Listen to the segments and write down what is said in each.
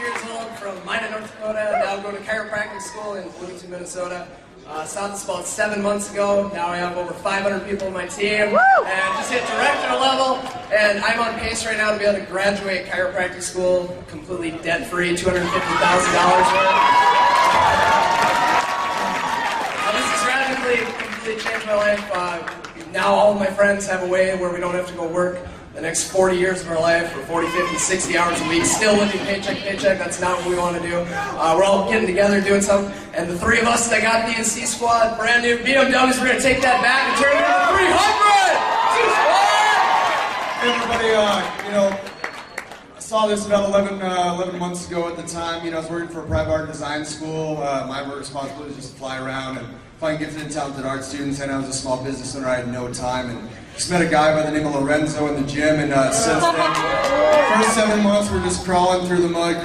years old from Minot, North Dakota. Now going to chiropractic school in Bloomington, Minnesota. Started this about 7 months ago. Now I have over 500 people on my team. And just hit director level. And I'm on pace right now to be able to graduate chiropractic school completely debt-free, $250,000 worth. This has radically, completely changed my life. Now all of my friends have a way where we don't have to go work the next 40 years of our life, for 40, 50, 60 hours a week, still living paycheck to paycheck. That's not what we want to do. We're all getting together, doing something. And the three of us that got the NC squad, brand new BMWs, we're going to take that back and turn it into 300! Everybody, I saw this about 11 months ago at the time. I was working for a private art design school. My responsibility was just to fly around and find gifted and talented art students. And I was a small business owner. I had no time. And just met a guy by the name of Lorenzo in the gym, and since then, the first 7 months we're just crawling through the mud,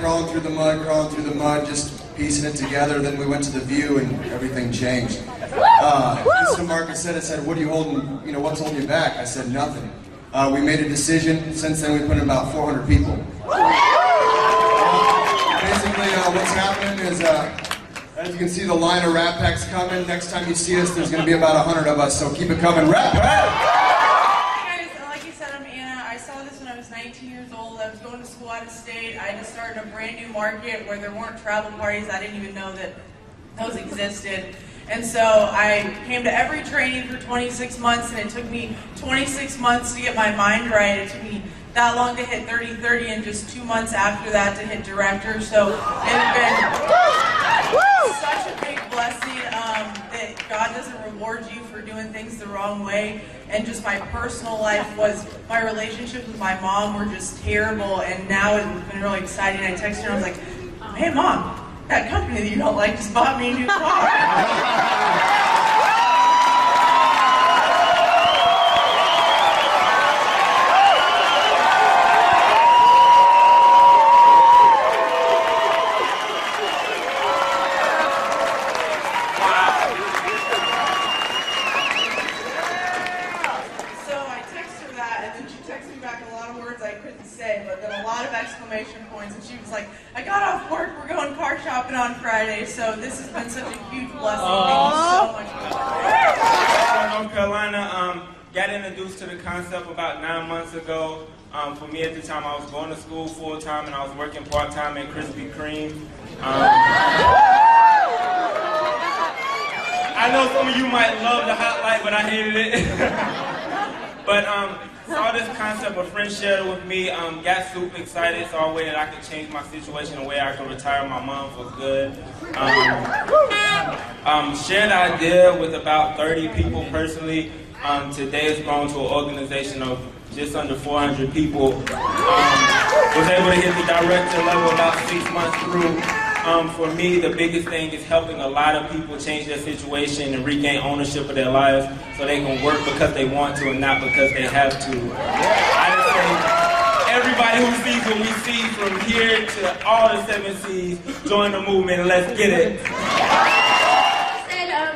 just piecing it together. Then we went to the View, and everything changed. Mr. Marcus said, "What are you holding? What's holding you back?" I said, "Nothing." We made a decision. Since then, we put in about 400 people. Basically, what's happening is, as you can see, the line of Rat Packs coming. Next time you see us, there's going to be about 100 of us. So keep it coming, Rat Pack! 19 years old. I was going to school out of state. I just started a brand new market where there weren't travel parties. I didn't even know that those existed. And so I came to every training for 26 months, and it took me 26 months to get my mind right. It took me that long to hit 30-30 and just 2 months after that to hit director. So it's been such a big blessing that God doesn't reward you for doing things the wrong way. And just my personal life my relationship with my mom were just terrible, and now it's been really exciting. I texted her and I was like, "Hey Mom, that company that you don't like just bought me a new car." But then a lot of exclamation points, and she was like, "I got off work, we're going car shopping on Friday." So this has been such a huge blessing. Thank you so much for that. North Carolina, got introduced to the concept about 9 months ago. For me at the time, I was going to school full time and I was working part time at Krispy Kreme. I know some of you might love the hot light, but I hated it. But saw this concept, a friend shared it with me, got super excited, saw a way that I could change my situation, a way I could retire my mom for good. Shared the idea with about 30 people personally. Today it's grown to an organization of just under 400 people. Was able to hit the director level about 6 months through. For me, the biggest thing is helping a lot of people change their situation and regain ownership of their lives so they can work because they want to and not because they have to. I just say, everybody who sees what we see from here to all the 7 C's, join the movement and let's get it.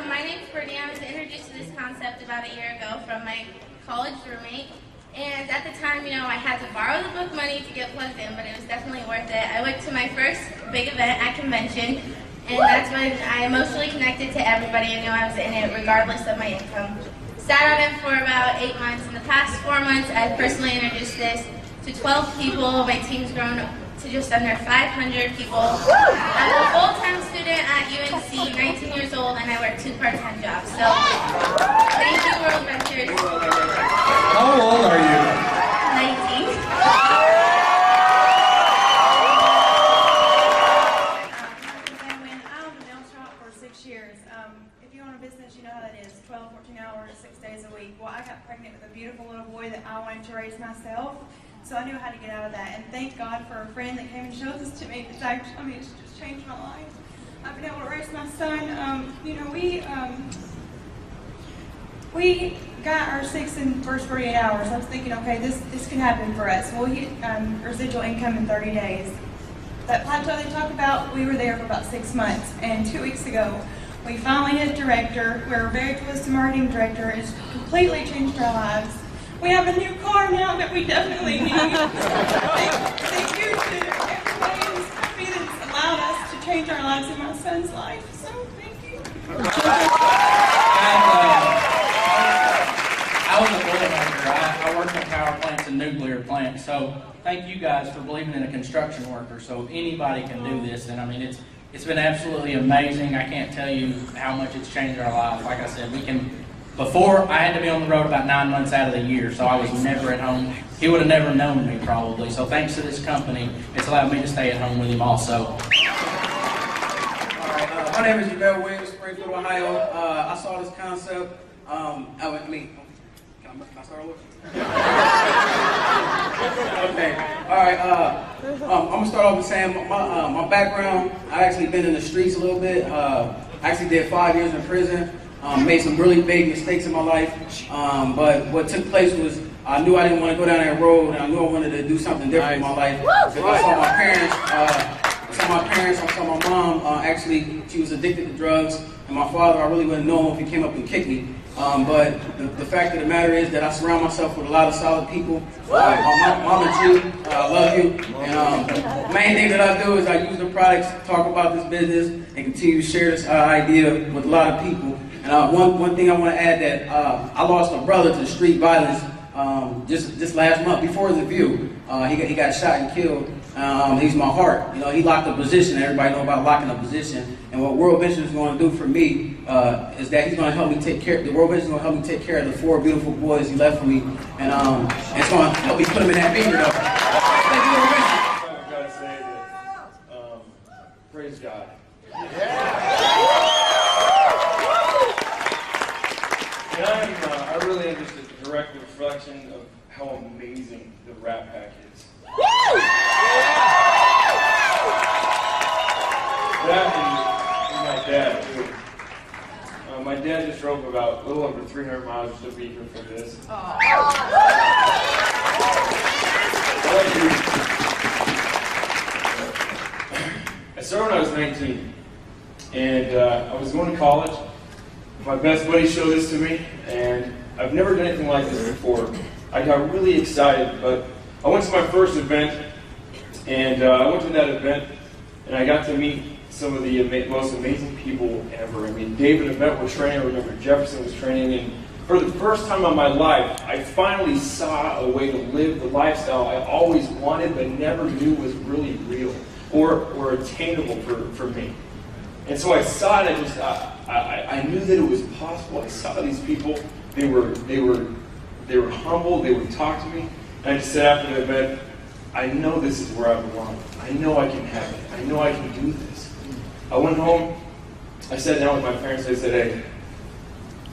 My name's Brittany. I was introduced to this concept about a year ago from my college roommate. And at the time, I had to borrow the book money to get plugged in, but it was definitely worth it. I went to my first big event at convention, and that's when I emotionally connected to everybody and knew I was in it regardless of my income. Sat on it for about 8 months. In the past 4 months, I've personally introduced this to 12 people. My team's grown to just under 500 people. I'm a full-time student at UNC, 19 years old, and I work 2 part-time jobs. So, thank you, World Ventures. How old are you? 19. I'm in a nail shop for 6 years. If you own a business, you know how that is. 12, 14 hours, 6 days a week. Well, I got pregnant with a beautiful little boy that I wanted to raise myself. So I knew how to get out of that, and thank God for a friend that came and showed this to me. It's just changed my life. I've been able to raise my son. We got our 6 in the first 48 hours. I was thinking, okay, this can happen for us. We'll hit residual income in 30 days. That plateau they talk about, we were there for about 6 months, and 2 weeks ago, we finally hit director. We're very close to marketing director. It's completely changed our lives. We have a new car now that we definitely need. Thank you to everybody who's happy that changed our lives and my son's life. So thank you. I was a boilermaker. I worked on power plants and nuclear plants. So thank you guys for believing in a construction worker. So anybody can do this, and I mean it's been absolutely amazing. I can't tell you how much it's changed our lives. Like I said, we can. Before, I had to be on the road about 9 months out of the year, so I was never at home. He would have never known me, probably. So thanks to this company, it's allowed me to stay at home with him also. All right, my name is Yvette Williams, Springfield, Ohio. I saw this concept. Can I start over? Okay. All right. I'm gonna start off with saying my background. I actually been in the streets a little bit. I actually did 5 years in prison. Made some really big mistakes in my life, but what took place was I knew I didn't want to go down that road, and I knew I wanted to do something different in my life. So I saw my parents, I saw my mom, actually, she was addicted to drugs, and my father, I really wouldn't know him if he came up and kicked me. But the fact of the matter is that I surround myself with a lot of solid people. My Mama G, I love you. And the main thing that I do is I use the products, talk about this business, and continue to share this idea with a lot of people. And one thing I want to add that I lost a brother to street violence just last month before the View. He got shot and killed. He's my heart. You know, he locked a position. Everybody know about locking a position. And what World Vision is going to do for me is that he's going to help me take care. The World Vision is going to help me take care of the 4 beautiful boys he left for me, and it's going to help me put them in that finger though. Thank you, World Vision. I've got to say that, praise God. And I really am just a direct reflection of how amazing the Rat Pack is. That and my dad, too. My dad just drove about a little over 300 miles just to be here for this. I started when I was 19, and I was going to college. My best buddy showed this to me, and I've never done anything like this before. I got really excited, but I went to my first event, and I went to that event, and I got to meet some of the most amazing people ever. I mean, Dave and Yvette were training, I remember Jefferson was training, and for the first time in my life, I finally saw a way to live the lifestyle I always wanted, but never knew was really real or attainable for me. And so I saw it, I knew that it was possible. I saw these people, they were humble, they would talk to me, and I just said after the event, I know this is where I belong. I know I can have it. I know I can do this. I went home, I sat down with my parents, I said, hey,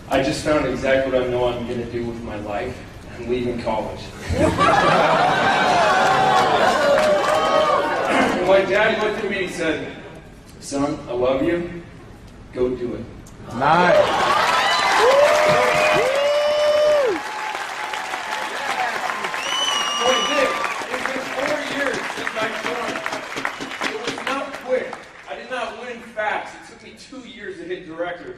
I just found exactly what I know I'm going to do with my life. I'm leaving college. And my dad looked at me and he said, son, I love you. Go do it. Nice. So I did. It's been 4 years since I joined. It was not quick. I did not win fast. It took me 2 years to hit director.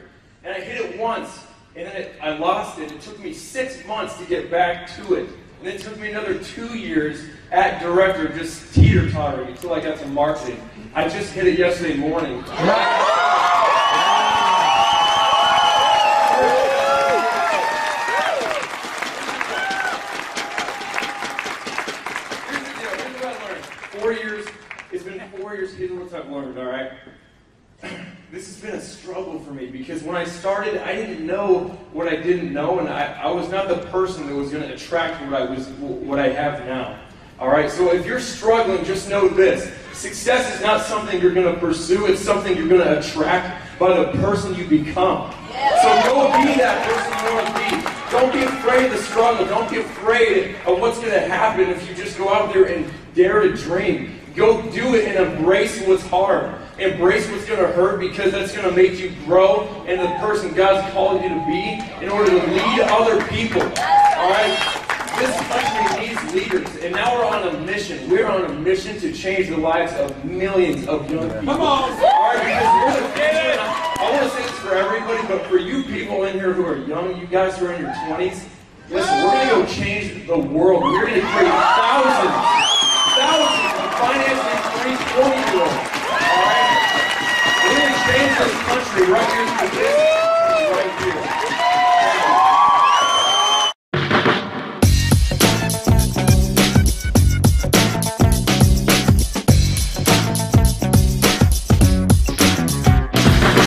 And I hit it once, and then I lost it. It took me 6 months to get back to it. And then it took me another 2 years at director, just teeter-tottering until I got to marketing. I just hit it yesterday morning. Here's the deal. Here's what I learned. 4 years. It's been 4 years. Here's what I've learned, all right? This has been a struggle for me because when I started, I didn't know what I didn't know, and I was not the person that was going to attract what I have now. All right, so if you're struggling, just know this. Success is not something you're going to pursue. It's something you're going to attract by the person you become. So go be that person you want to be. Don't be afraid of the struggle. Don't be afraid of what's going to happen if you just go out there and dare to dream. Go do it and embrace what's hard. Embrace what's going to hurt because that's going to make you grow and the person God's called you to be in order to lead other people. All right? This country needs leaders, and now we're on a mission. We're on a mission to change the lives of millions of young people. Come on! All right, because we're the future. I want to say this for everybody, but for you people in here who are young, you guys who are in your 20s, listen, we're going to go change the world. We're going to create thousands of financially free 20-year-olds. All right? Rutgers position.